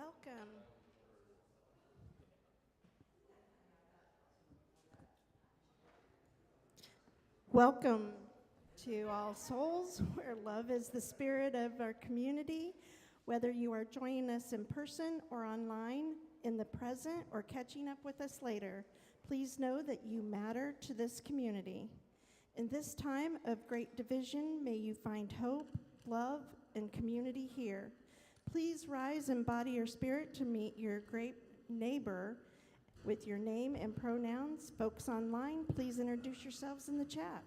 Welcome. Welcome to All Souls, where love is the spirit of our community. Whether you are joining us in person or online, in the present, or catching up with us later, please know that you matter to this community. In this time of great division, may you find hope, love, and community here. Please rise and embody your spirit to meet your great neighbor with your name and pronouns. Folks online, please introduce yourselves in the chat.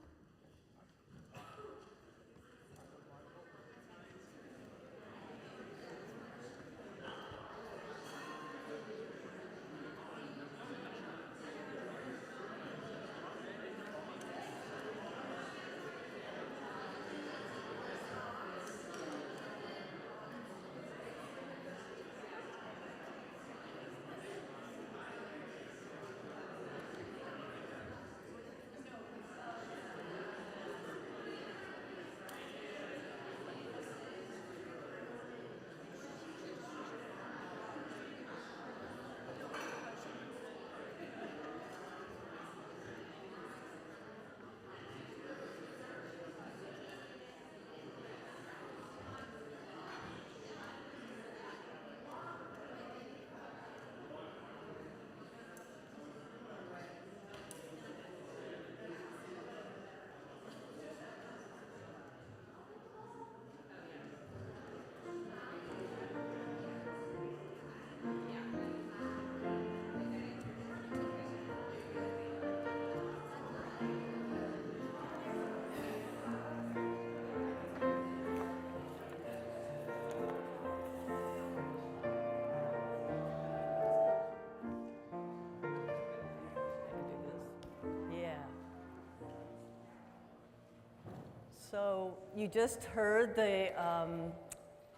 So you just heard the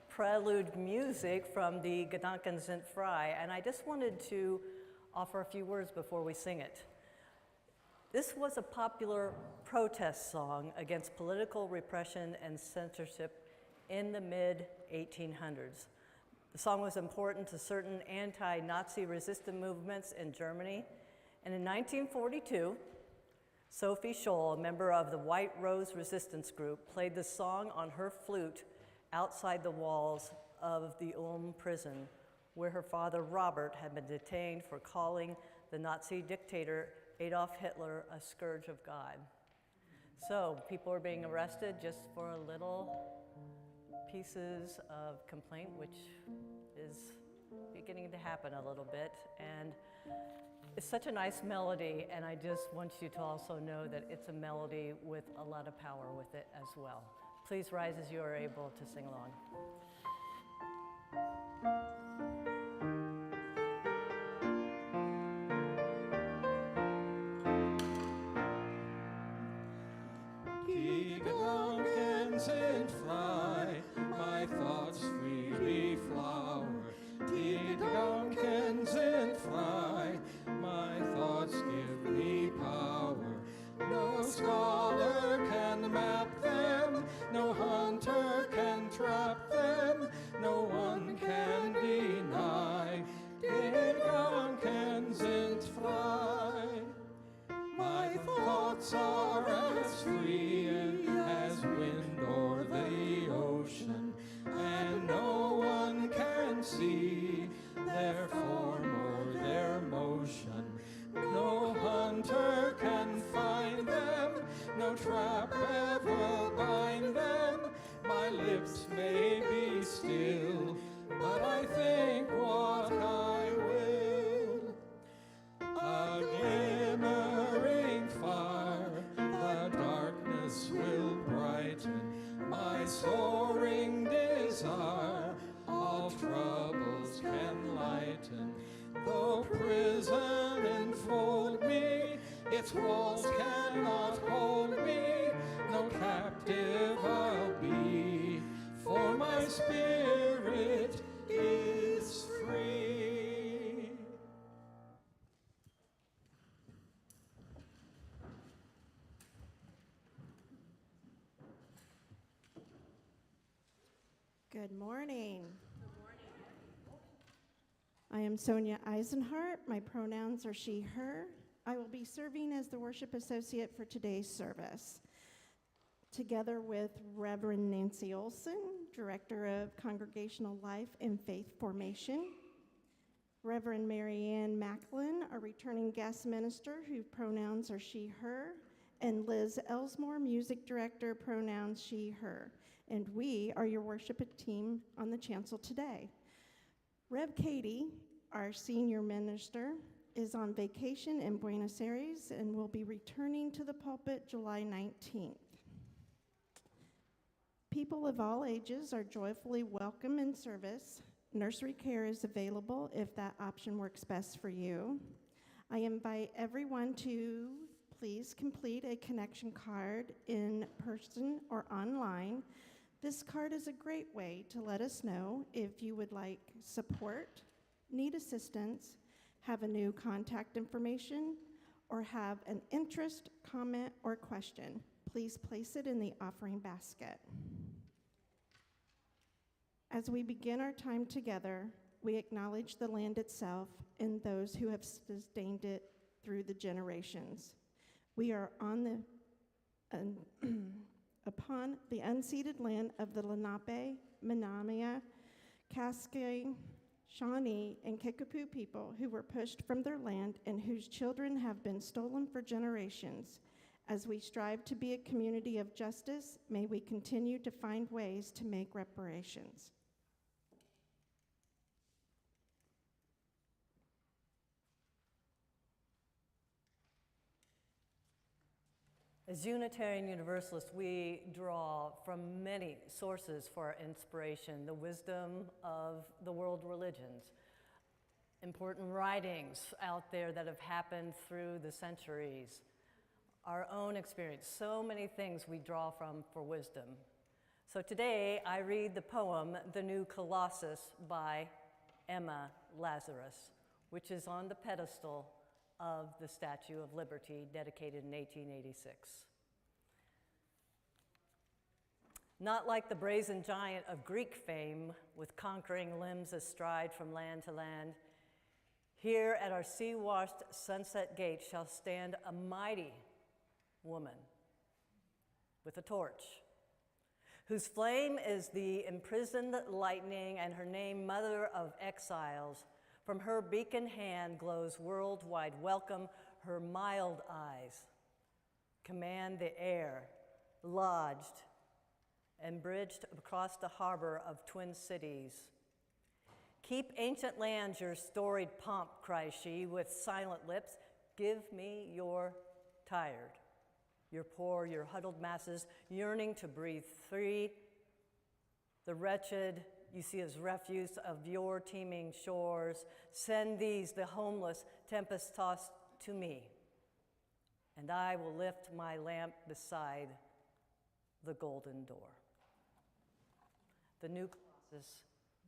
prelude music from the Gedanken sind frei, and I just wanted to offer a few words before we sing it. This was a popular protest song against political repression and censorship in the mid-1800s. The song was important to certain anti-Nazi resistance movements in Germany, and in 1942, Sophie Scholl, a member of the White Rose Resistance Group, played the song on her flute outside the walls of the Ulm prison, where her father Robert had been detained for calling the Nazi dictator Adolf Hitler a scourge of God. So people are being arrested just for little pieces of complaint, which is beginning to happen a little bit. And it's such a nice melody, and I just want you to also know that it's a melody with a lot of power with it as well. Please rise as you are able to sing along. Die Gedanken sind frei, my thoughts freely flower. Die Gedanken sind frei, my thoughts give me power. No scholar can map them, no hunter can trap them, no one can deny. Die Gedanken sind frei. My thoughts are as free as wind o'er the ocean, and no one can see their form or their motion. No hunter can find them, no trap ever bind them. My lips may be still, but I think what I will. A glimmering fire, the darkness will brighten. My soaring desire, all troubles can lighten. Though prison enfold me, its walls cannot hold me. No captive I'll be, for my spirit is free. Good morning. I am Sonia Eisenhart. My pronouns are she, her. I will be serving as the worship associate for today's service, together with Reverend Nancy Olson, Director of Congregational Life and Faith Formation, Reverend Mary Ann Macklin, our returning guest minister, whose pronouns are she, her, and Liz Elsmore, Music Director, pronouns she, her. And we are your worship team on the chancel today. Rev Katie, our senior minister, is on vacation in Buenos Aires and will be returning to the pulpit July 19th. People of all ages are joyfully welcome in service. Nursery care is available if that option works best for you. I invite everyone to please complete a connection card in person or online. This card is a great way to let us know if you would like support, need assistance, have a new contact information, or have an interest, comment, or question. Please place it in the offering basket. As we begin our time together, we acknowledge the land itself and those who have sustained it through the generations. We are on the upon the unceded land of the Lenape, Menominee, Cascade, Shawnee, and Kickapoo people who were pushed from their land and whose children have been stolen for generations. As we strive to be a community of justice, may we continue to find ways to make reparations. As Unitarian Universalists, we draw from many sources for our inspiration, the wisdom of the world religions, important writings out there that have happened through the centuries, our own experience, so many things we draw from for wisdom. So today I read the poem, The New Colossus by Emma Lazarus, which is on the pedestal of the Statue of Liberty, dedicated in 1886. Not like the brazen giant of Greek fame, with conquering limbs astride from land to land, here at our sea-washed sunset gate shall stand a mighty woman with a torch, whose flame is the imprisoned lightning, and her name Mother of Exiles. From her beacon hand glows worldwide welcome. Her mild eyes command the air, lodged and bridged across the harbor of twin cities. Keep ancient lands your storied pomp, cries she, with silent lips. Give me your tired, your poor, your huddled masses, yearning to breathe free. The wretched you see as refuse of your teeming shores. Send these, the homeless, tempest-tossed, to me, and I will lift my lamp beside the golden door. The New Colossus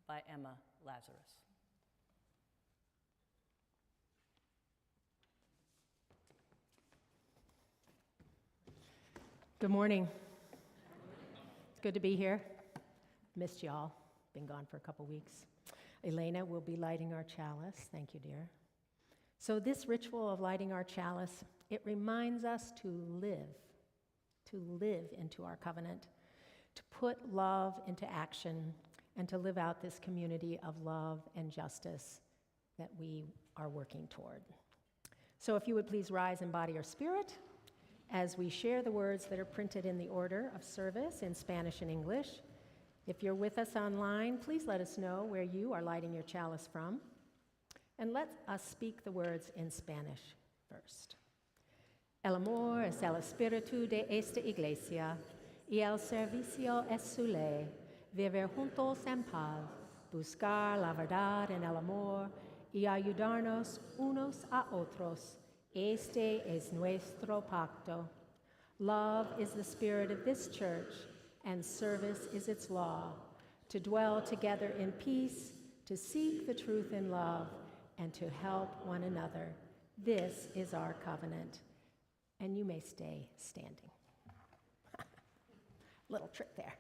by Emma Lazarus. Good morning. It's good to be here. Missed y'all. Been gone for a couple weeks. Elena will be lighting our chalice. Thank you, dear. So this ritual of lighting our chalice, it reminds us to live into our covenant, to put love into action, and to live out this community of love and justice that we are working toward. So if you would please rise in body or spirit as we share the words that are printed in the order of service in Spanish and English. If you're with us online, please let us know where you are lighting your chalice from. And let us speak the words in Spanish first. El amor es el espíritu de esta iglesia, y el servicio es su ley, vivir juntos en paz, buscar la verdad en el amor, y ayudarnos unos a otros. Este es nuestro pacto. Love is the spirit of this church, and service is its law, to dwell together in peace, to seek the truth in love, and to help one another. This is our covenant. And you may stay standing. Little trick there.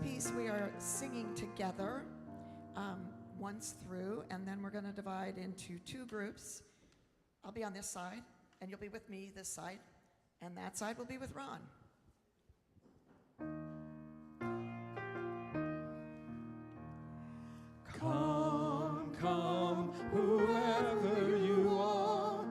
piece we are singing together once through, and then we're going to divide into two groups. I'll be on this side, and you'll be with me this side, and that side will be with Ron. Come, come, whoever you are,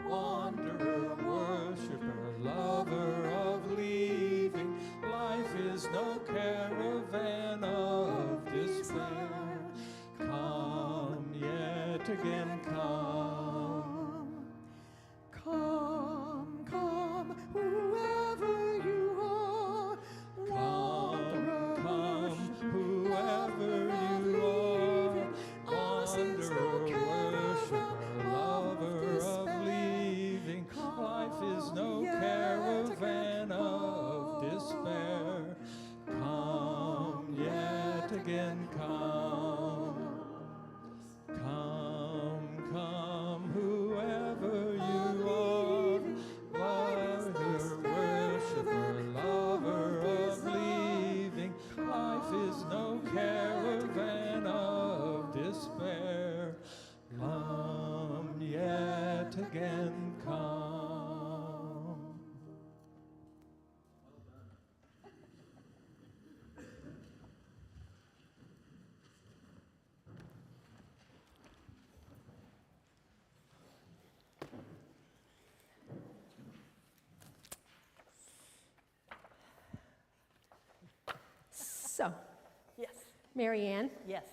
wanderer, worshiper, lover of leaving. Life is no caravan of despair. Come, yet again come. Come, come, whoever you are. Come, come, whoever you are, wanderer, worshiper, lover of leaving. Life is no caravan of despair. Come, yet again come. Come, come, whoever you are, wanderer, worshiper, lover of leaving. Life is no caravan of despair. Come, yet again come. So, Yes, Mary Ann, yes.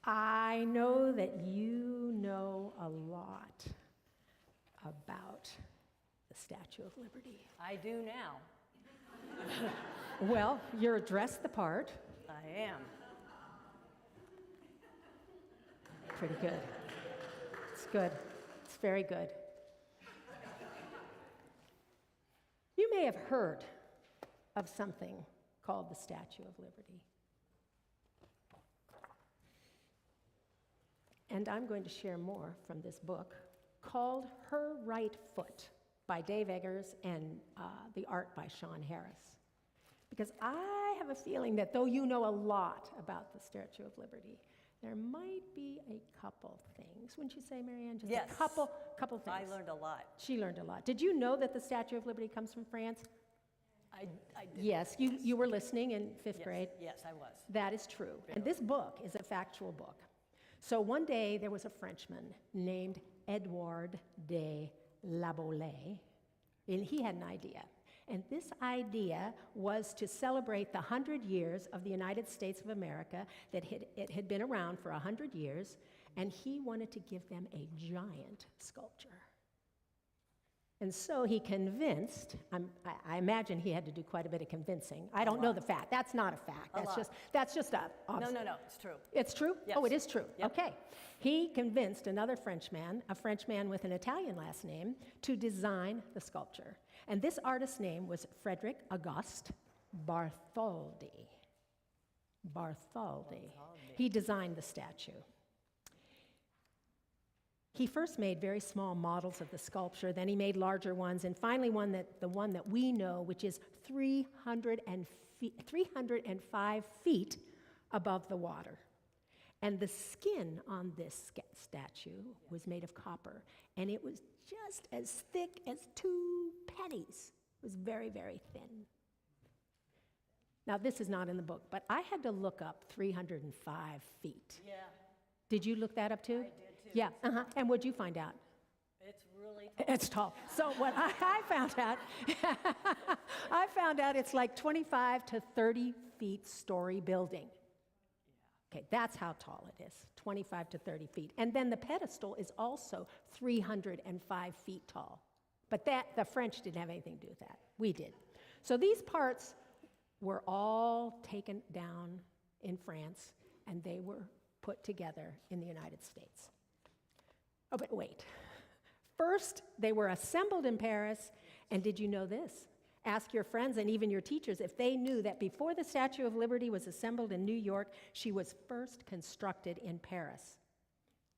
I know that you know a lot about the Statue of Liberty. I do now. Well, you're dressed the part. I am. Pretty good. It's good. It's very good. You may have heard of something called the Statue of Liberty. And I'm going to share more from this book called Her Right Foot by Dave Eggers and the art by Sean Harris. Because I have a feeling that though you know a lot about the Statue of Liberty, there might be a couple things. Wouldn't you say, Mary Ann? Just Yes. a couple things. I learned a lot. She learned a lot. Did you know that the Statue of Liberty comes from France? I did. Yes, you were listening in fifth grade. Yes, I was. That is true. And this book is a factual book. So one day there was a Frenchman named Edouard de la Boulaye, and he had an idea. And this idea was to celebrate the 100 years of the United States of America, that it had been around for 100 years, and he wanted to give them a giant sculpture. And so he convinced, I imagine he had to do quite a bit of convincing. I don't know the fact. That's not a fact. That's just a... No, it's true. It's true? Yes. Oh, it is true. Yep. Okay. He convinced another Frenchman, a Frenchman with an Italian last name, to design the sculpture. And this artist's name was Frederick Auguste Bartholdi. Bartholdi. He designed the statue. He first made very small models of the sculpture, then he made larger ones, and finally the one that we know, which is 305 feet above the water. And the skin on this statue was made of copper, and it was just as thick as 2 pennies. It was very, very thin. Now, this is not in the book, but I had to look up 305 feet. Yeah, Did you look that up too? I did too. Yeah, And what'd you find out? It's really tall. It's tall. So what I found out, it's like 25 to 30 feet story building. Okay, that's how tall it is, 25 to 30 feet. And then the pedestal is also 305 feet tall. But the French didn't have anything to do with that. We did. So these parts were all taken down in France, and they were put together in the United States. Oh, but wait. First, they were assembled in Paris, and did you know this? Ask your friends and even your teachers if they knew that before the Statue of Liberty was assembled in New York, she was first constructed in Paris.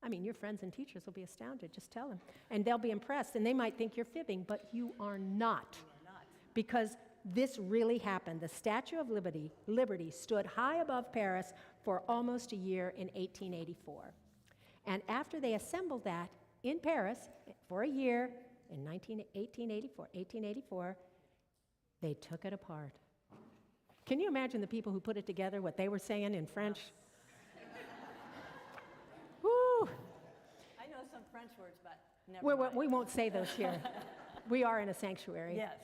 I mean, your friends and teachers will be astounded. Just tell them. And they'll be impressed, and they might think you're fibbing, but you are not. Not. Because this really happened. The Statue of Liberty stood high above Paris for almost a year in 1884. And after they assembled that in Paris for a year in 1884, they took it apart. Can you imagine the people who put it together, what they were saying in French? Woo! I know some French words, but never mind. We won't say those here. We are in a sanctuary. Yes.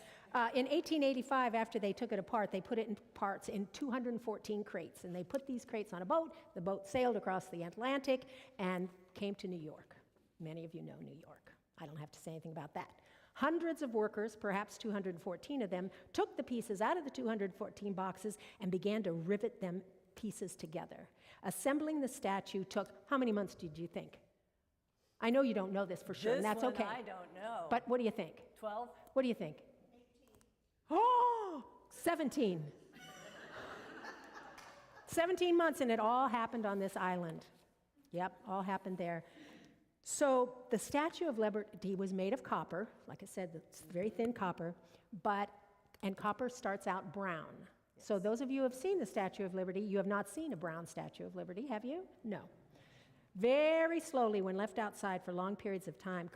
In 1885, after they took it apart, they put it in parts in 214 crates. And they put these crates on a boat. The boat sailed across the Atlantic and came to New York. Many of you know New York. I don't have to say anything about that. Hundreds of workers, perhaps 214 of them, took the pieces out of the 214 boxes and began to rivet them pieces together. Assembling the statue took, how many months did you think? I know you don't know this for sure, and that's okay. I don't know. But what do you think? 12? What do you think? 18. Oh, 17. 17 months, and it all happened on this island. Yep, all happened there. So the Statue of Liberty was made of copper. Like I said, it's very thin copper, and copper starts out brown. Yes. So those of you who have seen the Statue of Liberty, you have not seen a brown Statue of Liberty, have you? No. Very slowly, when left outside for long periods of time,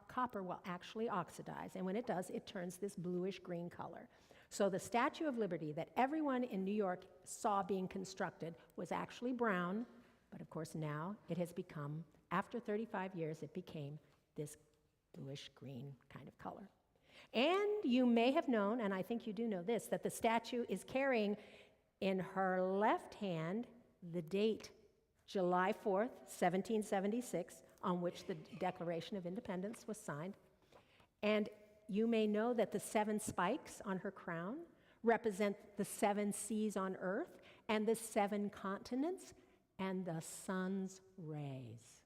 copper will actually oxidize, and when it does, it turns this bluish-green color. So the Statue of Liberty that everyone in New York saw being constructed was actually brown, but of course now it has become, after 35 years, it became this bluish-green kind of color. And you may have known, and I think you do know this, that the statue is carrying in her left hand the date July 4th, 1776, on which the Declaration of Independence was signed. And you may know that the 7 spikes on her crown represent the 7 seas on earth and the 7 continents and the sun's rays.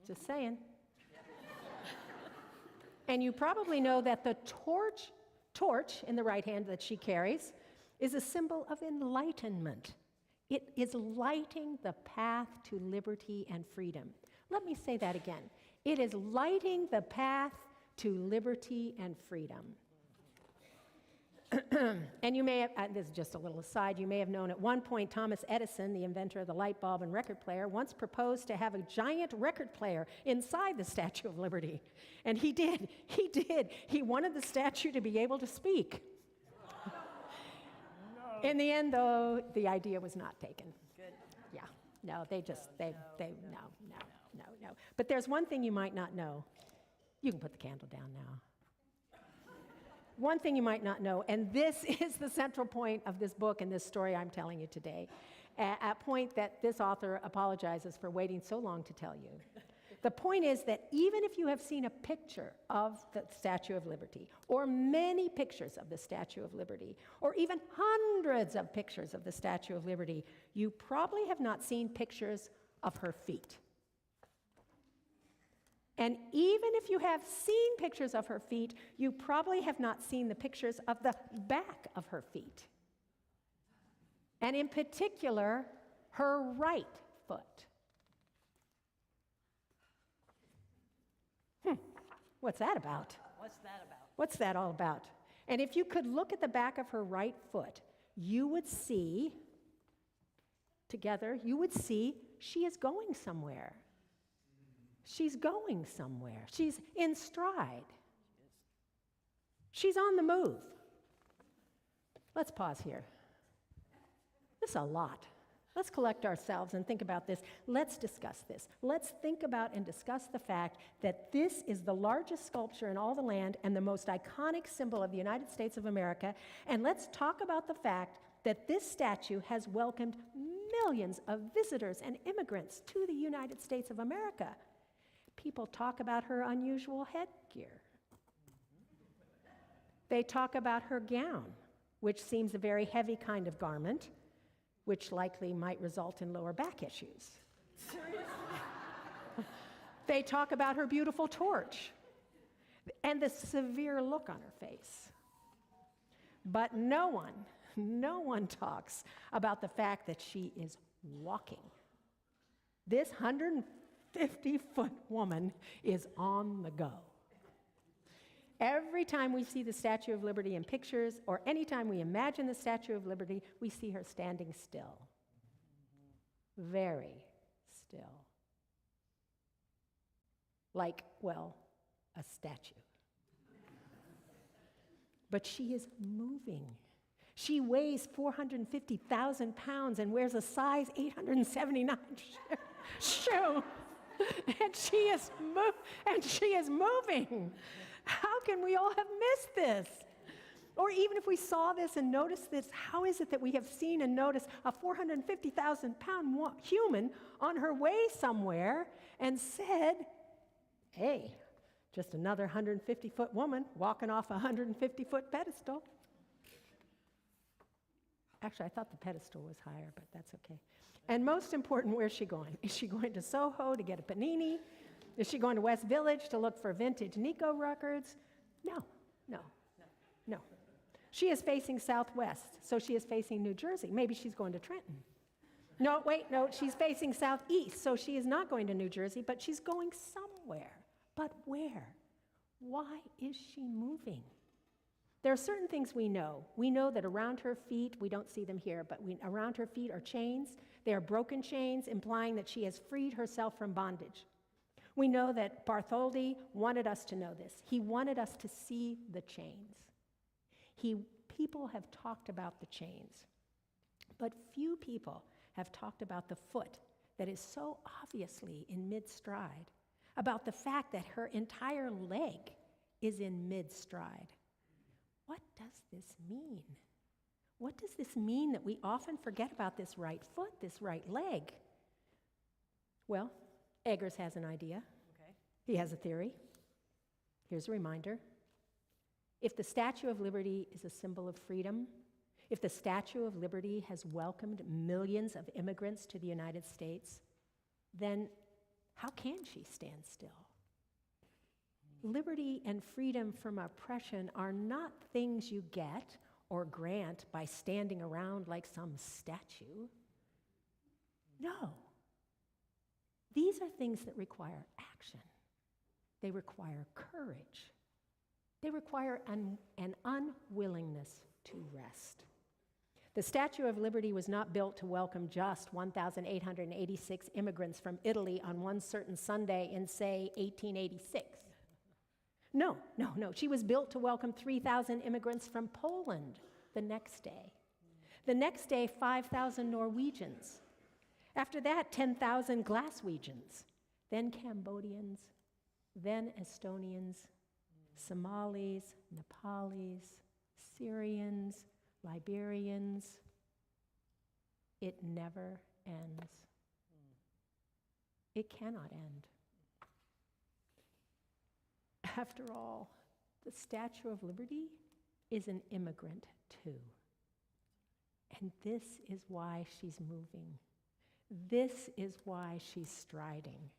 Yes. Just saying. And you probably know that the torch in the right hand that she carries is a symbol of enlightenment. It is lighting the path to liberty and freedom. Let me say that again. It is lighting the path to liberty and freedom. And you may have, this is just a little aside, you may have known at one point Thomas Edison, the inventor of the light bulb and record player, once proposed to have a giant record player inside the Statue of Liberty. And he did. He wanted the statue to be able to speak. No. In the end, though, the idea was not taken. Good. Yeah, no, no. But there's one thing you might not know. You can put the candle down now. One thing you might not know, and this is the central point of this book and this story I'm telling you today, a point that this author apologizes for waiting so long to tell you. The point is that even if you have seen a picture of the Statue of Liberty, or many pictures of the Statue of Liberty, or even hundreds of pictures of the Statue of Liberty, you probably have not seen pictures of her feet. And even if you have seen pictures of her feet, you probably have not seen the pictures of the back of her feet. And in particular, her right foot. What's that about? What's that about? What's that all about? And if you could look at the back of her right foot, you would see, together, she is going somewhere. She's going somewhere. She's in stride. She's on the move. Let's pause here. This is a lot. Let's collect ourselves and think about this. Let's discuss this. Let's think about and discuss the fact that this is the largest sculpture in all the land and the most iconic symbol of the United States of America. And let's talk about the fact that this statue has welcomed millions of visitors and immigrants to the United States of America. People talk about her unusual headgear. They talk about her gown, which seems a very heavy kind of garment, which likely might result in lower back issues. Seriously? They talk about her beautiful torch and the severe look on her face. But no one talks about the fact that she is walking. This 150-foot woman is on the go. Every time we see the Statue of Liberty in pictures, or anytime we imagine the Statue of Liberty, we see her standing still. Very still. Like, well, a statue. But she is moving. She weighs 450,000 pounds and wears a size 879 shoe. And she is moving. How can we all have missed this? Or even if we saw this and noticed this, how is it that we have seen and noticed a 450,000 pound human on her way somewhere and said, hey, just another 150-foot woman walking off a 150-foot pedestal? Actually, I thought the pedestal was higher, but that's okay. And most important, where's she going? Is she going to Soho to get a panini? Is she going to West Village to look for vintage Nico records? No. She is facing southwest, so she is facing New Jersey. Maybe she's going to Trenton. No, she's facing southeast, so she is not going to New Jersey, but she's going somewhere. But where? Why is she moving? There are certain things we know. We know that around her feet, we don't see them here, but around her feet are chains. They are broken chains, implying that she has freed herself from bondage. We know that Bartholdi wanted us to know this. He wanted us to see the chains. People have talked about the chains, but few people have talked about the foot that is so obviously in mid-stride, about the fact that her entire leg is in mid-stride. What does this mean? What does this mean that we often forget about this right foot, this right leg? Well, Eggers has an idea. Okay. He has a theory. Here's a reminder. If the Statue of Liberty is a symbol of freedom, if the Statue of Liberty has welcomed millions of immigrants to the United States, then how can she stand still? Liberty and freedom from oppression are not things you get or grant by standing around like some statue. No. These are things that require action. They require courage. They require an unwillingness to rest. The Statue of Liberty was not built to welcome just 1,886 immigrants from Italy on one certain Sunday in, say, 1886. No. She was built to welcome 3,000 immigrants from Poland the next day. The next day, 5,000 Norwegians. After that, 10,000 Glaswegians. Then Cambodians, then Estonians, Somalis, Nepalis, Syrians, Liberians. It never ends. It cannot end. After all, the Statue of Liberty is an immigrant too. And this is why she's moving. This is why she's striding.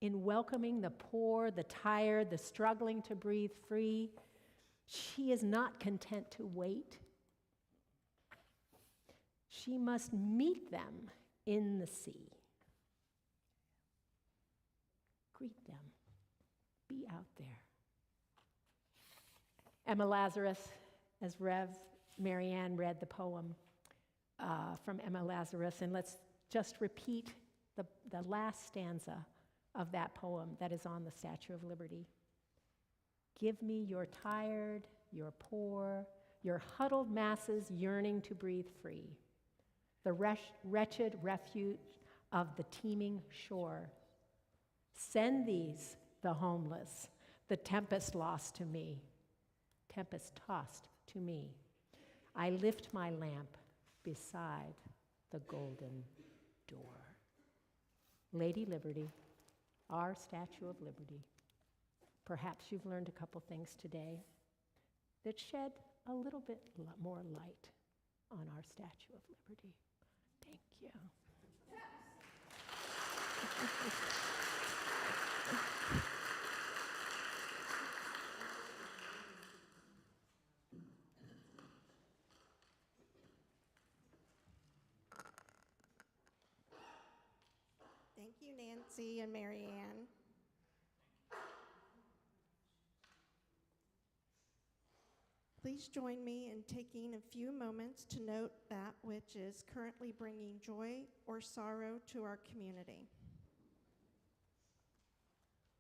In welcoming the poor, the tired, the struggling to breathe free, she is not content to wait. She must meet them in the sea. Greet them. Be out there. Emma Lazarus, as Rev Mary Ann read the poem from Emma Lazarus, and let's just repeat the last stanza of that poem that is on the Statue of Liberty. Give me your tired, your poor, your huddled masses yearning to breathe free, the wretched refuge of the teeming shore. Send these, the homeless, the tempest lost to me, tempest tossed to me. I lift my lamp beside the golden door. Lady Liberty, our Statue of Liberty. Perhaps you've learned a couple things today that shed a little bit more light on our Statue of Liberty. Thank you. Thank you, Nancy and Mary Ann. Please join me in taking a few moments to note that which is currently bringing joy or sorrow to our community.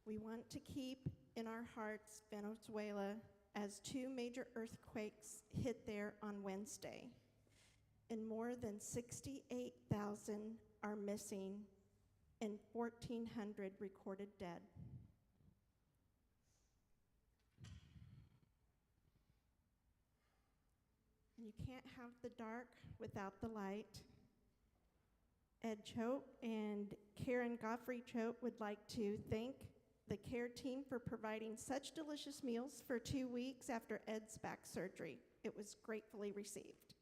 We want to keep in our hearts Venezuela, as 2 major earthquakes hit there on Wednesday, and more than 68,000 are missing and 1,400 recorded dead. You can't have the dark without the light. Ed Choate and Karen Godfrey Choate would like to thank the care team for providing such delicious meals for 2 weeks after Ed's back surgery. It was gratefully received.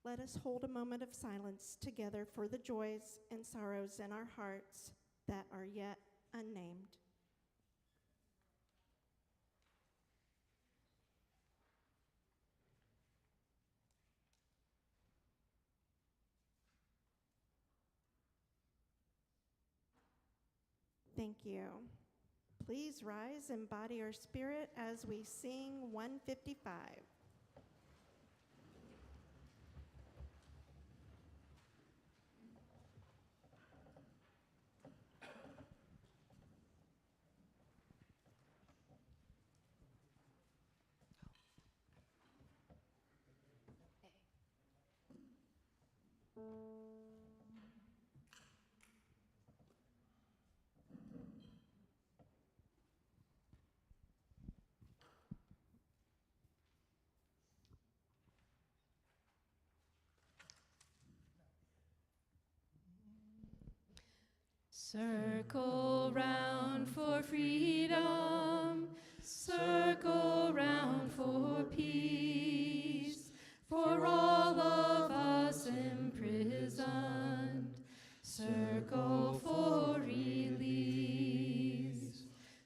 Let us hold a moment of silence together for the joys and sorrows in our hearts that are yet unnamed. Thank you. Please rise and body our spirit as we sing 155. Circle round for freedom, circle round for peace, for all of us imprisoned, circle for release,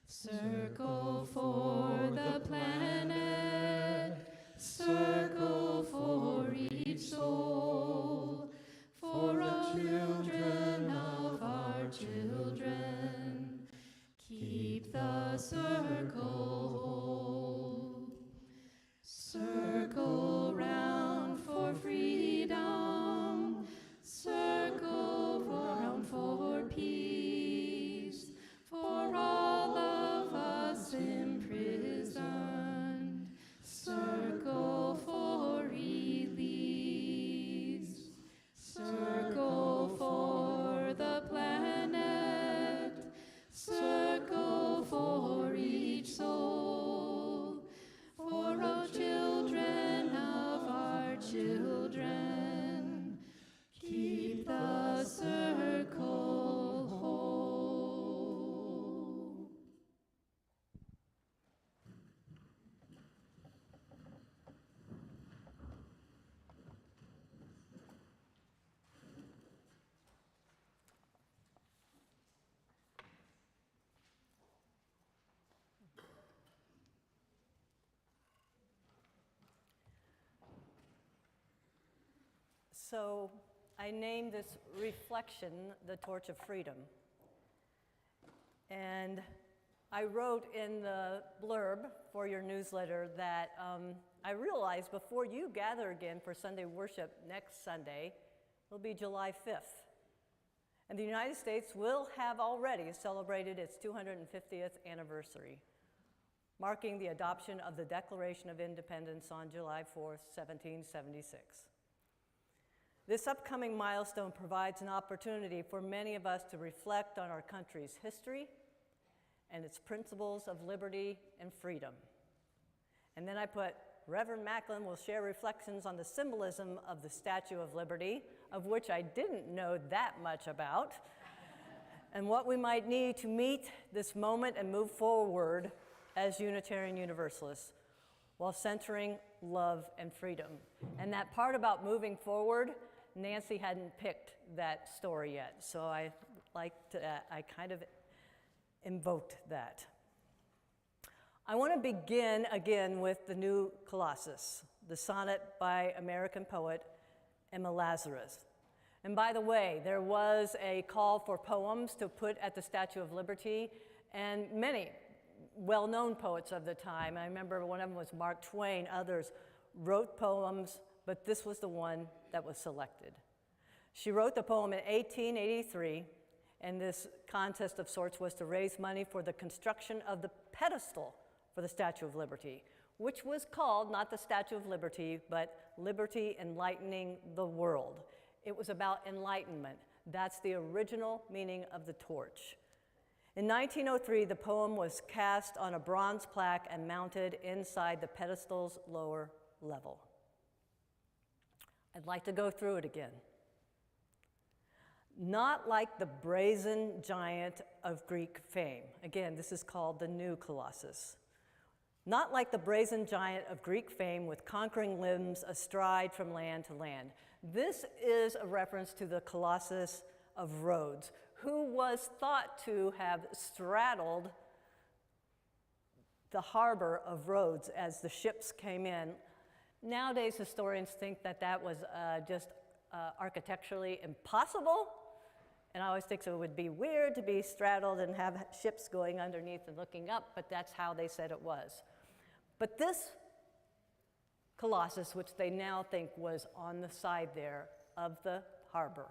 circle for the planet, circle for each soul, for all children of our children, keep the circle whole. Circle round for freedom, circle round for peace, for all of us imprisoned, circle for release, circle for the planet, circle for each soul, for all children of our children, keep the circle whole. So I named this reflection the Torch of Freedom. And I wrote in the blurb for your newsletter that I realized before you gather again for Sunday worship next Sunday, it'll be July 5th. And the United States will have already celebrated its 250th anniversary, marking the adoption of the Declaration of Independence on July 4th, 1776. This upcoming milestone provides an opportunity for many of us to reflect on our country's history and its principles of liberty and freedom. And then I put, Reverend Macklin will share reflections on the symbolism of the Statue of Liberty, of which I didn't know that much about, and what we might need to meet this moment and move forward as Unitarian Universalists, while centering love and freedom. And that part about moving forward, Nancy hadn't picked that story yet, so I kind of invoked that. I want to begin again with the New Colossus, the sonnet by American poet Emma Lazarus. And by the way, there was a call for poems to put at the Statue of Liberty, and many well-known poets of the time, I remember one of them was Mark Twain, others wrote poems, but this was the one that was selected. She wrote the poem in 1883, and this contest of sorts was to raise money for the construction of the pedestal for the Statue of Liberty, which was called not the Statue of Liberty, but Liberty Enlightening the World. It was about enlightenment. That's the original meaning of the torch. In 1903, the poem was cast on a bronze plaque and mounted inside the pedestal's lower level. I'd like to go through it again. Not like the brazen giant of Greek fame. Again, this is called the new Colossus. Not like the brazen giant of Greek fame with conquering limbs astride from land to land. This is a reference to the Colossus of Rhodes, who was thought to have straddled the harbor of Rhodes as the ships came in. Nowadays, historians think that that was just architecturally impossible. And I always think so it would be weird to be straddled and have ships going underneath and looking up, but that's how they said it was. But this Colossus, which they now think was on the side there of the harbor,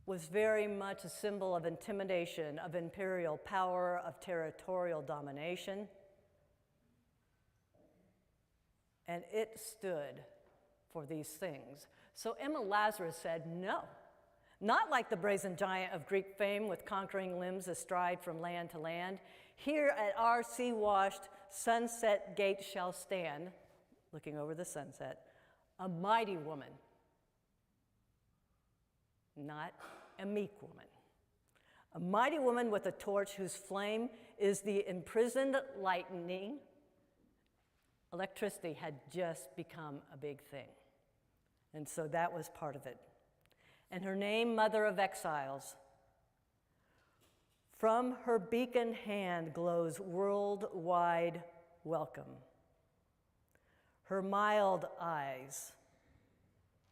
was very much a symbol of intimidation, of imperial power, of territorial domination. And it stood for these things. So Emma Lazarus said, no, not like the brazen giant of Greek fame with conquering limbs astride from land to land. Here at our sea-washed sunset gate shall stand, looking over the sunset, a mighty woman, not a meek woman. A mighty woman with a torch whose flame is the imprisoned lightning. Electricity had just become a big thing. And so that was part of it. And her name, Mother of Exiles. From her beacon hand glows worldwide welcome. Her mild eyes,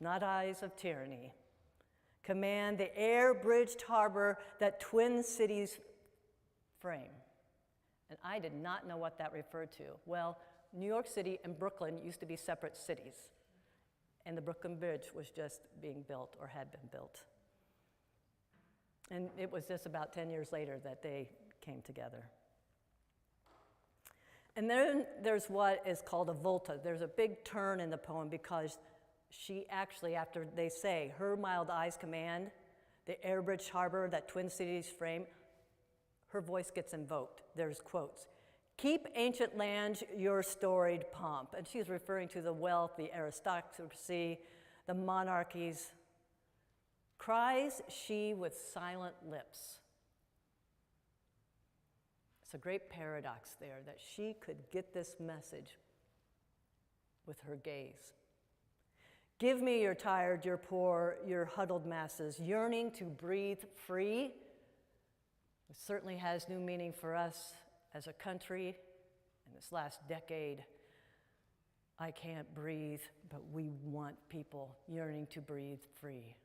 not eyes of tyranny, command the air-bridged harbor that twin cities frame. And I did not know what that referred to. Well, New York City and Brooklyn used to be separate cities, and the Brooklyn Bridge was just being built or had been built. And it was just about 10 years later that they came together. And then there's what is called a volta. There's a big turn in the poem because she actually, after they say, her mild eyes command the air-bridged harbor that twin cities frame, her voice gets invoked. There's quotes. Keep ancient lands your storied pomp. And she's referring to the wealth, the aristocracy, the monarchies. Cries she with silent lips. It's a great paradox there that she could get this message with her gaze. Give me your tired, your poor, your huddled masses, yearning to breathe free. It certainly has new meaning for us as a country in this last decade. I can't breathe, but we want people yearning to breathe free.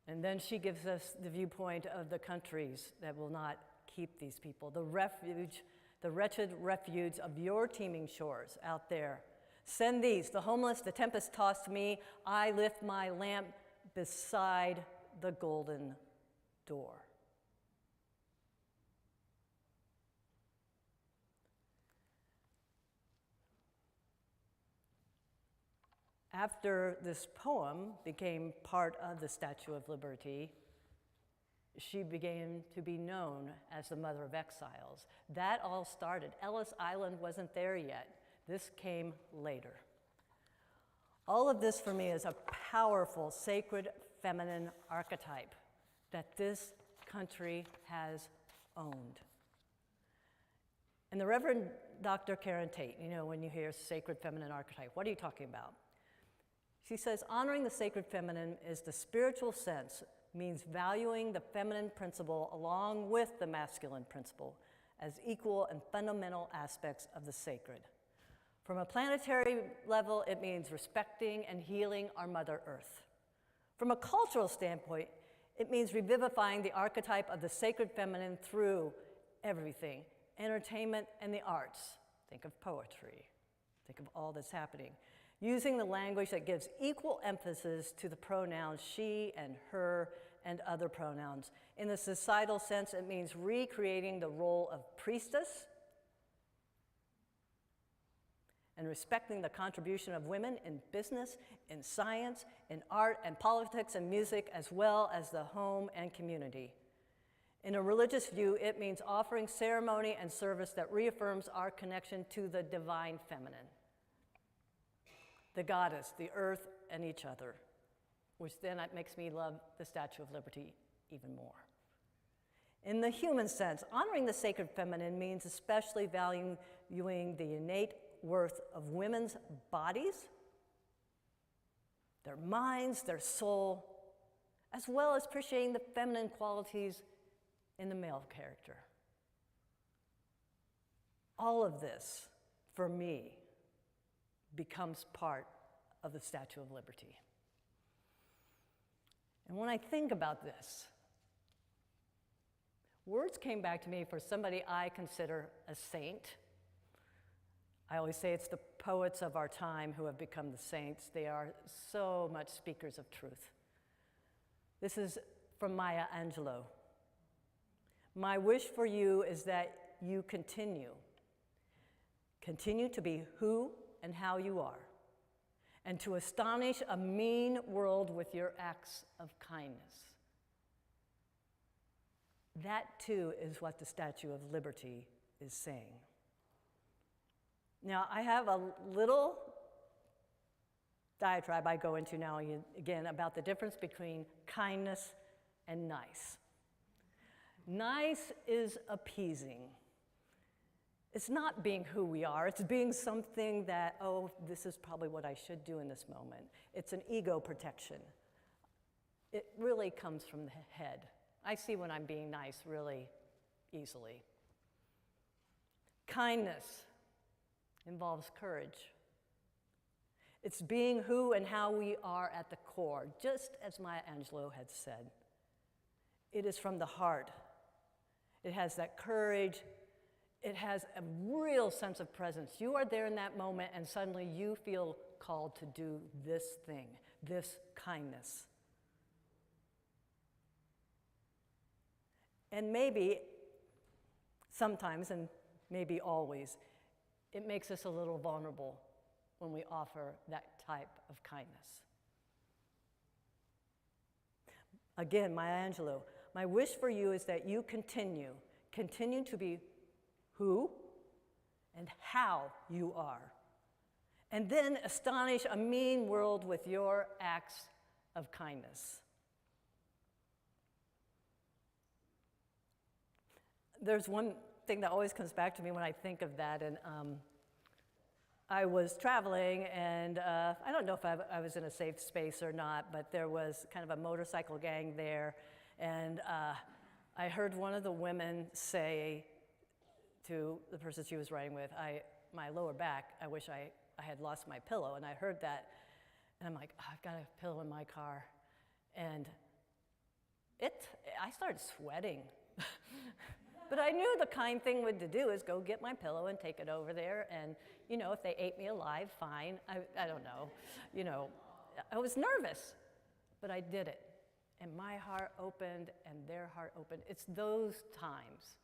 And then she gives us the viewpoint of the countries that will not keep these people, the refuge, the wretched refuge of your teeming shores out there. Send these, the homeless, the tempest-tossed me. I lift my lamp beside the golden door. After this poem became part of the Statue of Liberty, she began to be known as the Mother of Exiles. That all started. Ellis Island wasn't there yet. This came later. All of this for me is a powerful, sacred, feminine archetype that this country has owned. And the Reverend Dr. Karen Tate, you know, when you hear sacred feminine archetype, what are you talking about? She says, honoring the sacred feminine is the spiritual sense, means valuing the feminine principle along with the masculine principle as equal and fundamental aspects of the sacred. From a planetary level, it means respecting and healing our Mother Earth. From a cultural standpoint, it means revivifying the archetype of the sacred feminine through everything, entertainment and the arts. Think of poetry. Think of all that's happening. Using the language that gives equal emphasis to the pronouns she and her and other pronouns. In the societal sense, it means recreating the role of priestess and respecting the contribution of women in business, in science, in art and politics and music, as well as the home and community. In a religious view, it means offering ceremony and service that reaffirms our connection to the divine feminine, the goddess, the earth, and each other, which then makes me love the Statue of Liberty even more. In the human sense, honoring the sacred feminine means especially valuing the innate worth of women's bodies, their minds, their soul, as well as appreciating the feminine qualities in the male character. All of this, for me, becomes part of the Statue of Liberty. And when I think about this, words came back to me for somebody I consider a saint. I always say it's the poets of our time who have become the saints. They are so much speakers of truth. This is from Maya Angelou. My wish for you is that you continue to be who and how you are, and to astonish a mean world with your acts of kindness. That too is what the Statue of Liberty is saying. Now, I have a little diatribe I go into now again about the difference between kindness and nice. Nice is appeasing. It's not being who we are. It's being something that, oh, this is probably what I should do in this moment. It's an ego protection. It really comes from the head. I see when I'm being nice really easily. Kindness involves courage. It's being who and how we are at the core, just as Maya Angelou had said. It is from the heart. It has that courage. It has a real sense of presence. You are there in that moment, and suddenly you feel called to do this thing, this kindness. And maybe, sometimes, and maybe always, it makes us a little vulnerable when we offer that type of kindness. Again, Maya Angelou, my wish for you is that you continue to be who and how you are, and then astonish a mean world with your acts of kindness. There's one thing that always comes back to me when I think of that, and I was traveling, and I don't know if I was in a safe space or not, but there was kind of a motorcycle gang there, and I heard one of the women say to the person she was riding with, my lower back, I wish I had lost my pillow. And I heard that, and I'm like, oh, I've got a pillow in my car. And I started sweating. But I knew the kind thing to do is go get my pillow and take it over there. And, if they ate me alive, fine. I don't know. I was nervous, but I did it. And my heart opened and their heart opened. It's those times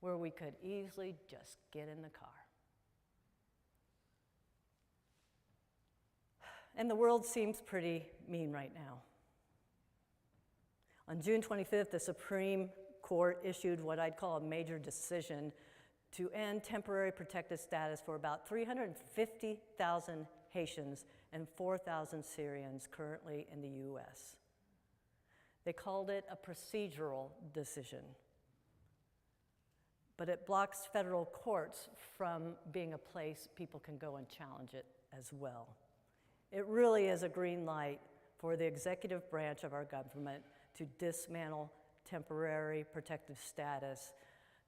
where we could easily just get in the car. And the world seems pretty mean right now. On June 25th, the Supreme Court issued what I'd call a major decision to end temporary protected status for about 350,000 Haitians and 4,000 Syrians currently in the US. They called it a procedural decision, but it blocks federal courts from being a place people can go and challenge it as well. It really is a green light for the executive branch of our government to dismantle temporary protective status.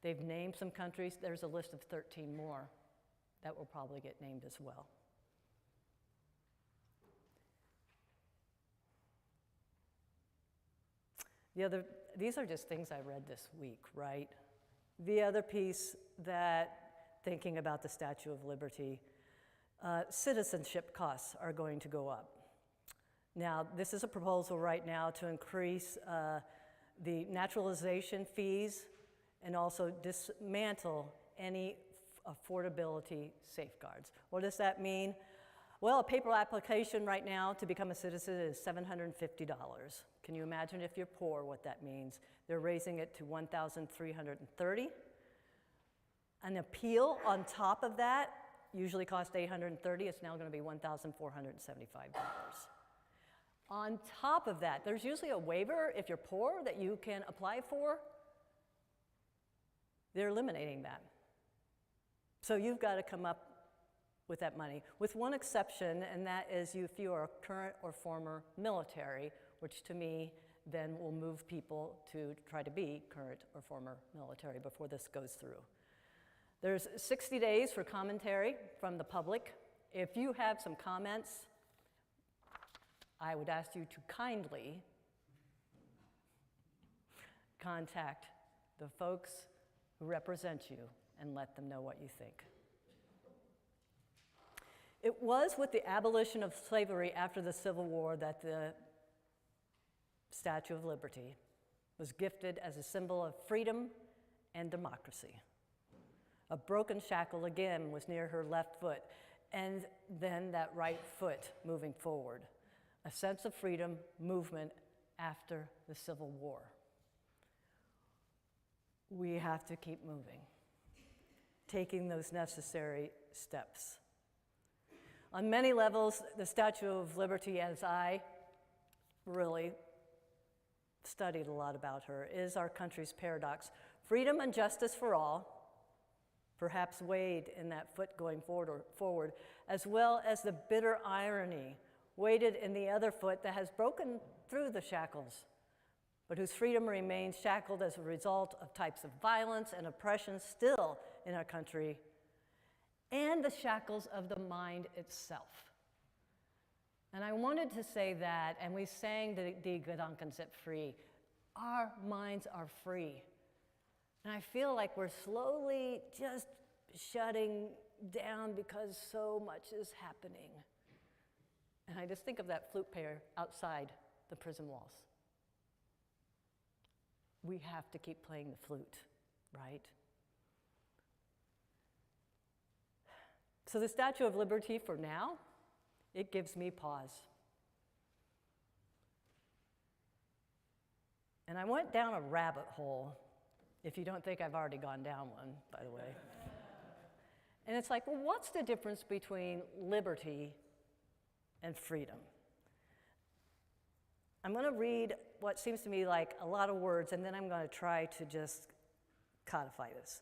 They've named some countries. There's a list of 13 more that will probably get named as well. These are just things I read this week, right? The other piece that, thinking about the Statue of Liberty, citizenship costs are going to go up. Now, this is a proposal right now to increase the naturalization fees and also dismantle any affordability safeguards. What does that mean? Well, a paper application right now to become a citizen is $750. Can you imagine if you're poor what that means? They're raising it to $1,330. An appeal on top of that usually costs $830. It's now going to be $1,475. On top of that, there's usually a waiver if you're poor that you can apply for. They're eliminating that. So you've got to come up with that money, with one exception, and that is if you are current or former military, which to me then will move people to try to be current or former military before this goes through. There's 60 days for commentary from the public. If you have some comments, I would ask you to kindly contact the folks who represent you and let them know what you think. It was with the abolition of slavery after the Civil War that the Statue of Liberty was gifted as a symbol of freedom and democracy. A broken shackle again was near her left foot, and then that right foot moving forward. A sense of freedom movement after the Civil War. We have to keep moving, taking those necessary steps. On many levels, the Statue of Liberty, as I really studied a lot about her, is our country's paradox. Freedom and justice for all, perhaps weighed in that foot going forward, as well as the bitter irony weighted in the other foot that has broken through the shackles, but whose freedom remains shackled as a result of types of violence and oppression still in our country, and the shackles of the mind itself. And I wanted to say that, and we sang the Gedanken sind free. Our minds are free. And I feel like we're slowly just shutting down because so much is happening. And I just think of that flute player outside the prison walls. We have to keep playing the flute, right? So the Statue of Liberty, for now, it gives me pause. And I went down a rabbit hole, if you don't think I've already gone down one, by the way. And it's like, well, what's the difference between liberty and freedom? I'm going to read what seems to me like a lot of words, and then I'm going to try to just codify this.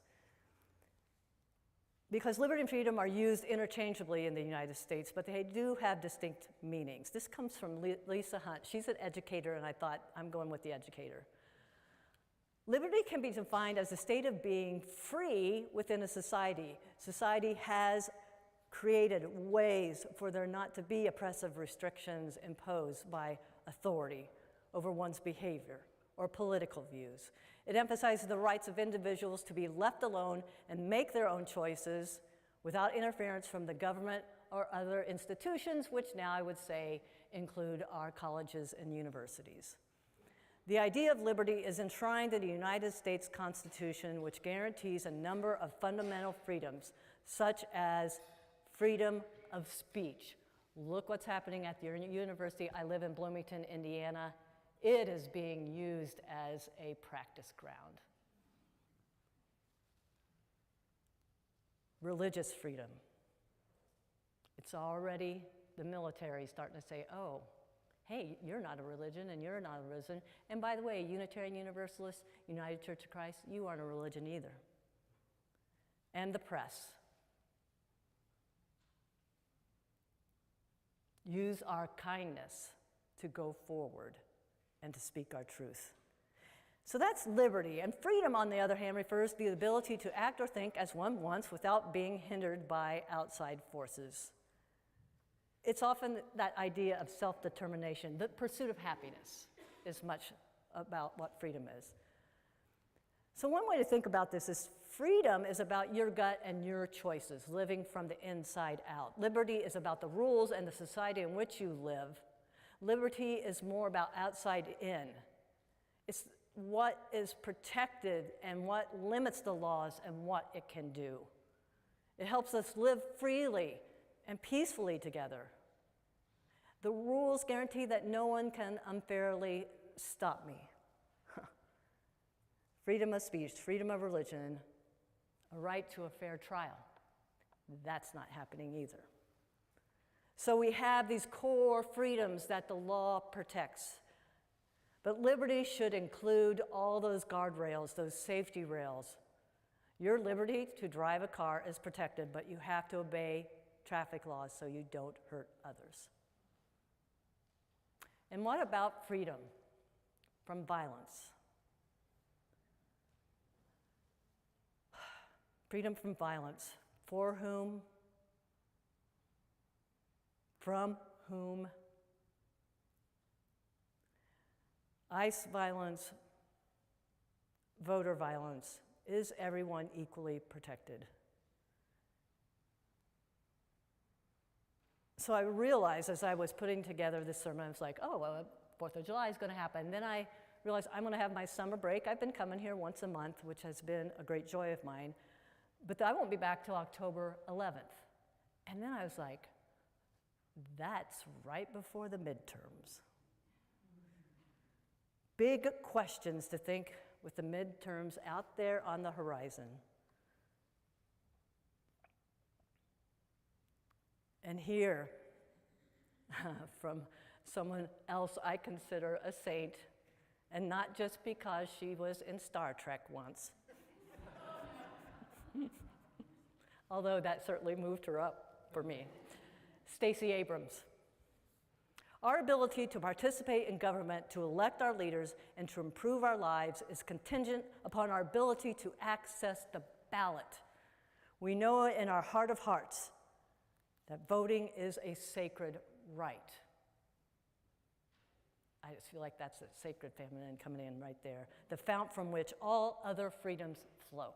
Because liberty and freedom are used interchangeably in the United States, but they do have distinct meanings. This comes from Lisa Hunt. She's an educator, and I thought, I'm going with the educator. Liberty can be defined as a state of being free within a society. Society has created ways for there not to be oppressive restrictions imposed by authority over one's behavior or political views. It emphasizes the rights of individuals to be left alone and make their own choices without interference from the government or other institutions, which now I would say include our colleges and universities. The idea of liberty is enshrined in the United States Constitution, which guarantees a number of fundamental freedoms, such as freedom of speech. Look what's happening at the university. I live in Bloomington, Indiana. It is being used as a practice ground. Religious freedom. It's already the military starting to say, oh, hey, you're not a religion and you're not a religion. And by the way, Unitarian Universalists, United Church of Christ, you aren't a religion either. And the press. Use our kindness to go forward and to speak our truth. So that's liberty. And freedom, on the other hand, refers to the ability to act or think as one wants without being hindered by outside forces. It's often that idea of self-determination. The pursuit of happiness is much about what freedom is. So one way to think about this is freedom is about your gut and your choices, living from the inside out. Liberty is about the rules and the society in which you live. Liberty is more about outside in. It's what is protected and what limits the laws and what it can do. It helps us live freely and peacefully together. The rules guarantee that no one can unfairly stop me. Freedom of speech, freedom of religion, a right to a fair trial. That's not happening either. So we have these core freedoms that the law protects. But liberty should include all those guardrails, those safety rails. Your liberty to drive a car is protected, but you have to obey traffic laws so you don't hurt others. And what about freedom from violence? Freedom from violence. For whom? From whom? ICE violence, voter violence. Is everyone equally protected? So I realized as I was putting together this sermon, I was like, oh, well, 4th of July is going to happen. And then I realized I'm going to have my summer break. I've been coming here once a month, which has been a great joy of mine. But I won't be back till October 11th. And then I was like, that's right before the midterms. Big questions to think with the midterms out there on the horizon. And here, from someone else I consider a saint, and not just because she was in Star Trek once. Although that certainly moved her up for me. Stacey Abrams. Our ability to participate in government, to elect our leaders, and to improve our lives is contingent upon our ability to access the ballot. We know in our heart of hearts that voting is a sacred right. I just feel like that's a sacred feminine coming in right there. The fount from which all other freedoms flow.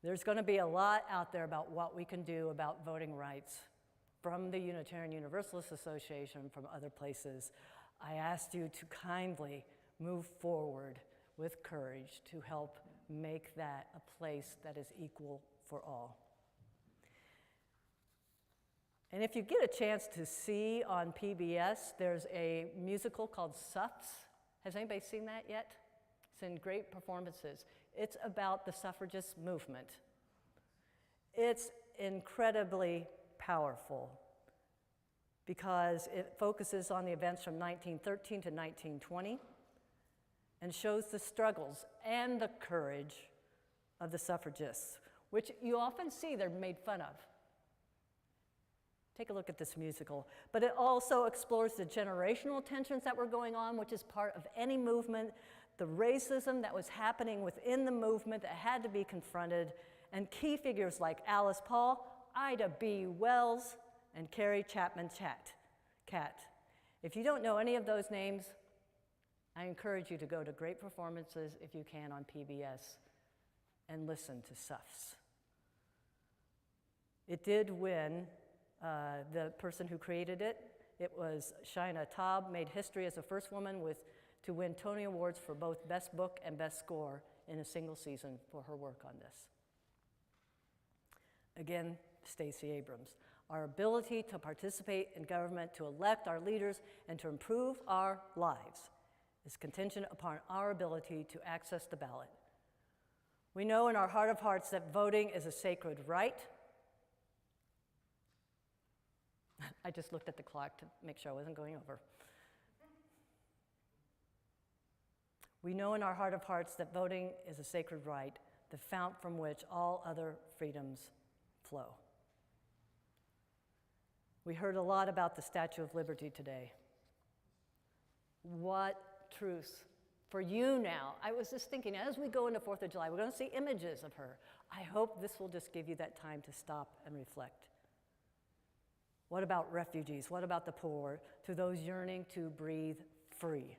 There's going to be a lot out there about what we can do about voting rights from the Unitarian Universalists Association, from other places. I asked you to kindly move forward with courage to help make that a place that is equal for all. And if you get a chance to see on PBS, there's a musical called Suffs. Has anybody seen that yet? It's in great performances. It's about the suffragist movement. It's incredibly powerful because it focuses on the events from 1913 to 1920 and shows the struggles and the courage of the suffragists, which you often see they're made fun of. Take a look at this musical. But it also explores the generational tensions that were going on, which is part of any movement, the racism that was happening within the movement that had to be confronted, and key figures like Alice Paul, Ida B. Wells, and Carrie Chapman Catt. If you don't know any of those names, I encourage you to go to great performances, if you can, on PBS and listen to Suffs. It did win. The person who created it, it was Shaina Taub, made history as the first woman to win Tony Awards for both Best Book and Best Score in a single season for her work on this. Again, Stacey Abrams. Our ability to participate in government, to elect our leaders, and to improve our lives is contingent upon our ability to access the ballot. We know in our heart of hearts that voting is a sacred right. I just looked at the clock to make sure I wasn't going over. We know in our heart of hearts that voting is a sacred right, the fount from which all other freedoms flow. We heard a lot about the Statue of Liberty today. What truth for you now. I was just thinking, as we go into 4th of July, we're going to see images of her. I hope this will just give you that time to stop and reflect. What about refugees? What about the poor? To those yearning to breathe free.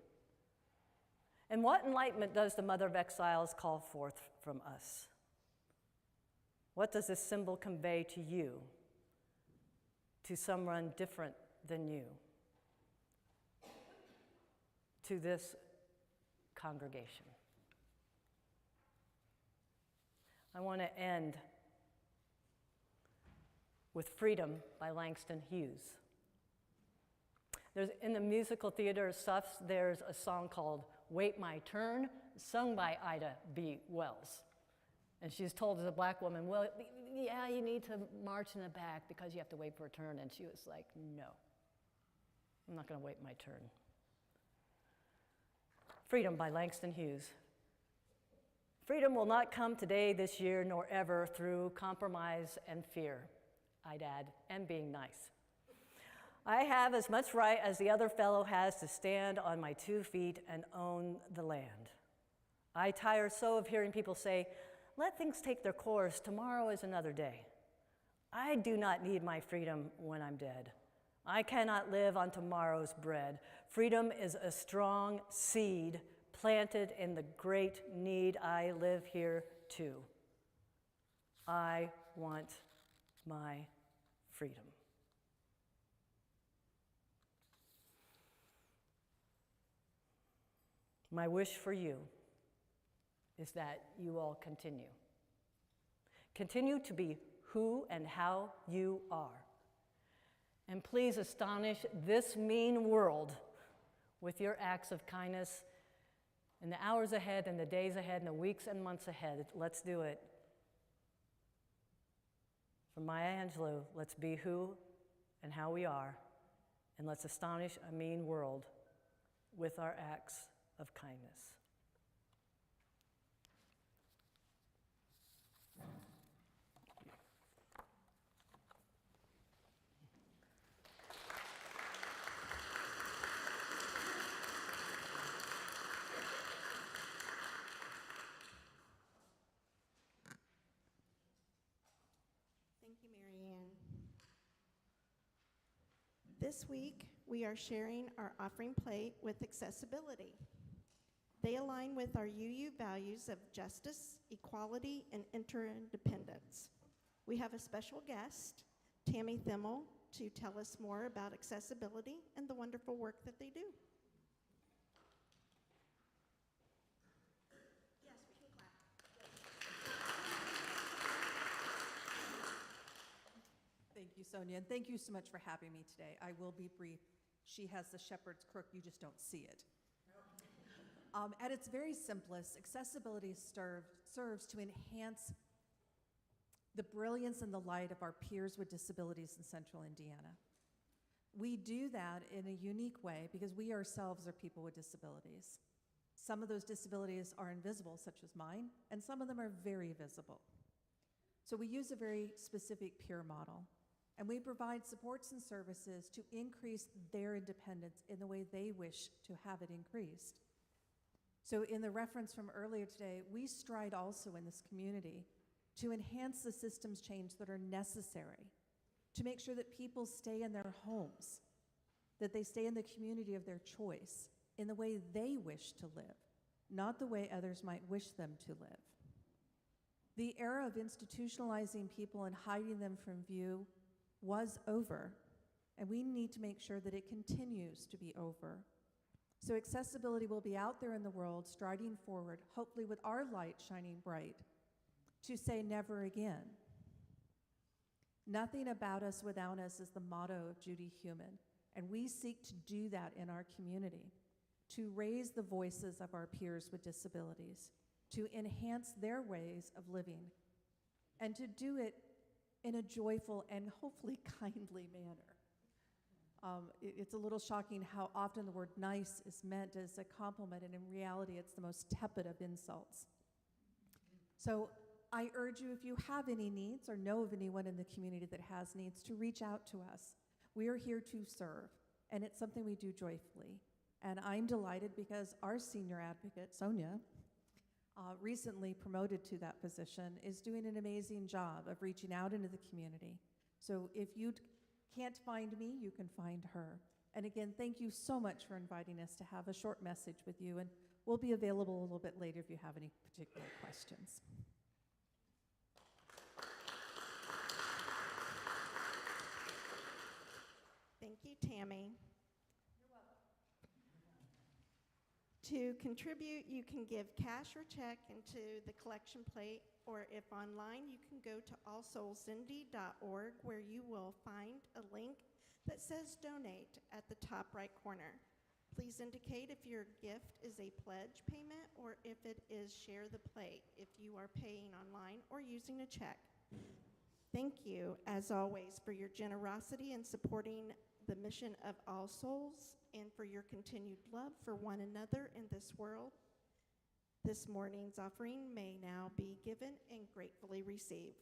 And what enlightenment does the Mother of Exiles call forth from us? What does this symbol convey to you, to someone different than you, to this congregation? I want to end with Freedom by Langston Hughes. In the musical theater stuff, there's a song called Wait My Turn, sung by Ida B. Wells. And she's told as a black woman, well, yeah, you need to march in the back because you have to wait for a turn. And she was like, no, I'm not going to wait my turn. Freedom by Langston Hughes. Freedom will not come today, this year, nor ever through compromise and fear, I'd add, and being nice. I have as much right as the other fellow has to stand on my 2 feet and own the land. I tire so of hearing people say, let things take their course, tomorrow is another day. I do not need my freedom when I'm dead. I cannot live on tomorrow's bread. Freedom is a strong seed planted in the great need. I live here too. I want my freedom. My wish for you is that you all continue. Continue to be who and how you are. And please astonish this mean world with your acts of kindness in the hours ahead and the days ahead and the weeks and months ahead. Let's do it. From Maya Angelou, let's be who and how we are, and let's astonish a mean world with our acts of kindness. Thank you, Mary Ann. This week, we are sharing our offering plate with accessibility. They align with our UU values of justice, equality, and interdependence. We have a special guest, Tammy Thimmel, to tell us more about accessibility and the wonderful work that they do. Yes, we can clap. Thank you, Sonia, and thank you so much for having me today. I will be brief. She has the shepherd's crook, you just don't see it. At its very simplest, accessibility serves to enhance the brilliance and the light of our peers with disabilities in Central Indiana. We do that in a unique way because we ourselves are people with disabilities. Some of those disabilities are invisible, such as mine, and some of them are very visible. So we use a very specific peer model, and we provide supports and services to increase their independence in the way they wish to have it increased. So in the reference from earlier today, we stride also in this community to enhance the systems change that are necessary to make sure that people stay in their homes, that they stay in the community of their choice, in the way they wish to live, not the way others might wish them to live. The era of institutionalizing people and hiding them from view was over, and we need to make sure that it continues to be over. So accessibility will be out there in the world, striding forward, hopefully with our light shining bright, to say never again. Nothing about us without us is the motto of Judy Heumann, and we seek to do that in our community, to raise the voices of our peers with disabilities, to enhance their ways of living, and to do it in a joyful and hopefully kindly manner. It's a little shocking how often the word nice is meant as a compliment, and in reality, it's the most tepid of insults. So I urge you, if you have any needs or know of anyone in the community that has needs, to reach out to us. We are here to serve, and it's something we do joyfully. And I'm delighted because our senior advocate, Sonia, recently promoted to that position, is doing an amazing job of reaching out into the community. So if you can't find me, you can find her. And again, thank you so much for inviting us to have a short message with you, and we'll be available a little bit later if you have any particular questions. Thank you, Tammy. To contribute, you can give cash or check into the collection plate, or if online, you can go to allsoulscindy.org, where you will find a link that says donate at the top right corner. Please indicate if your gift is a pledge payment or if it is share the plate, if you are paying online or using a check. Thank you, as always, for your generosity in supporting the mission of All Souls and for your continued love for one another in this world. This morning's offering may now be given and gratefully received.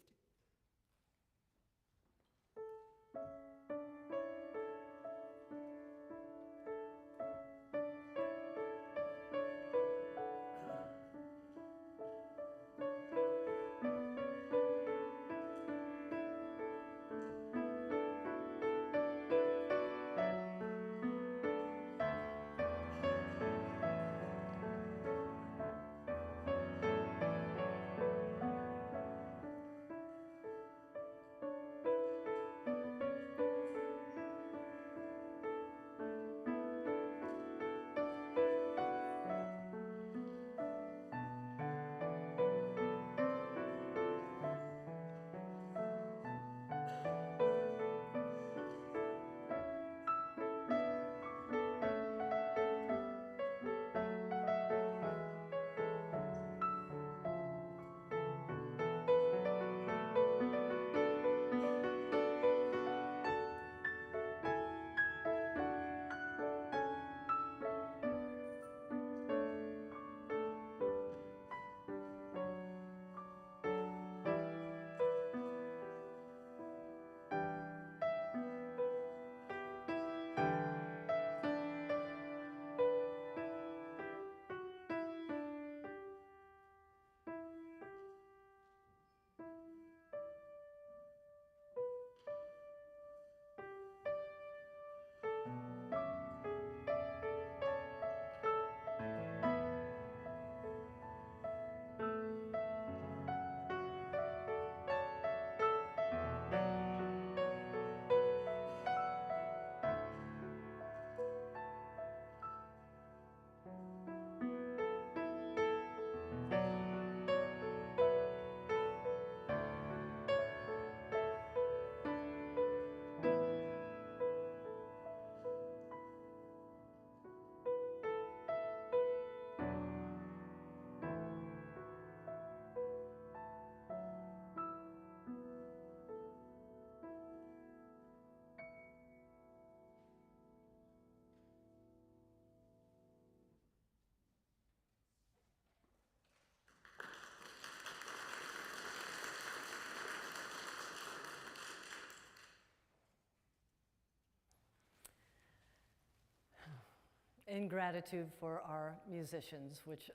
In gratitude for our musicians, which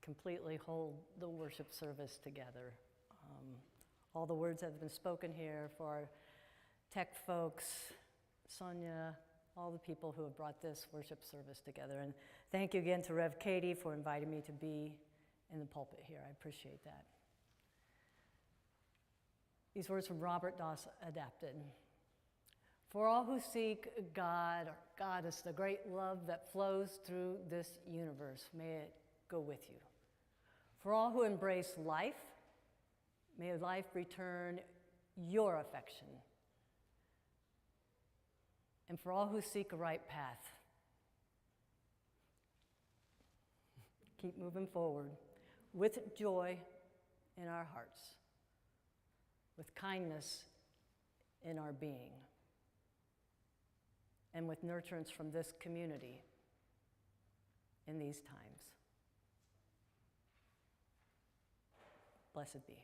completely hold the worship service together. All the words that have been spoken here for our tech folks, Sonia, all the people who have brought this worship service together. And thank you again to Rev Katie for inviting me to be in the pulpit here. I appreciate that. These words from Robert Doss adapted. For all who seek God or Goddess, the great love that flows through this universe, may it go with you. For all who embrace life, may life return your affection. And for all who seek a right path, keep moving forward with joy in our hearts, with kindness in our being, and with nurturance from this community in these times. Blessed be.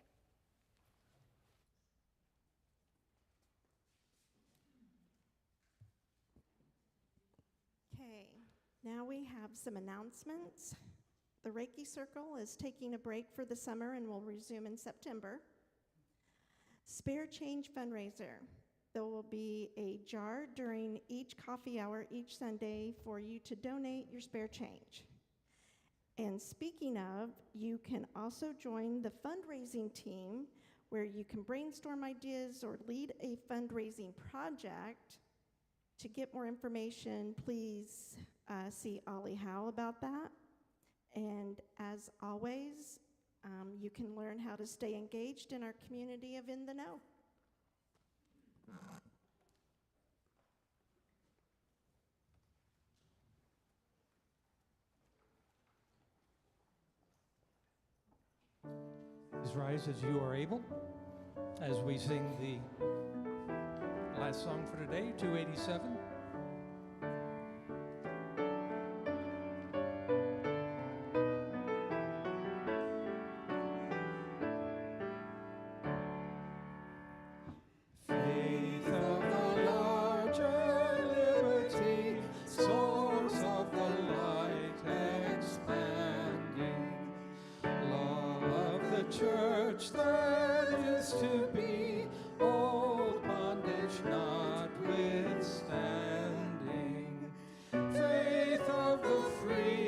Okay, now we have some announcements. The Reiki Circle is taking a break for the summer and will resume in September. Spare Change Fundraiser. There will be a jar during each coffee hour each Sunday for you to donate your spare change. And speaking of, you can also join the fundraising team where you can brainstorm ideas or lead a fundraising project. To get more information, please see Ollie Howe about that. And as always, you can learn how to stay engaged in our community of In the Know. Please rise as you are able as we sing the last song for today, 287. Faith of the larger liberty, source of the light expanding, law of the church that is to be, old bondage notwithstanding, faith of the free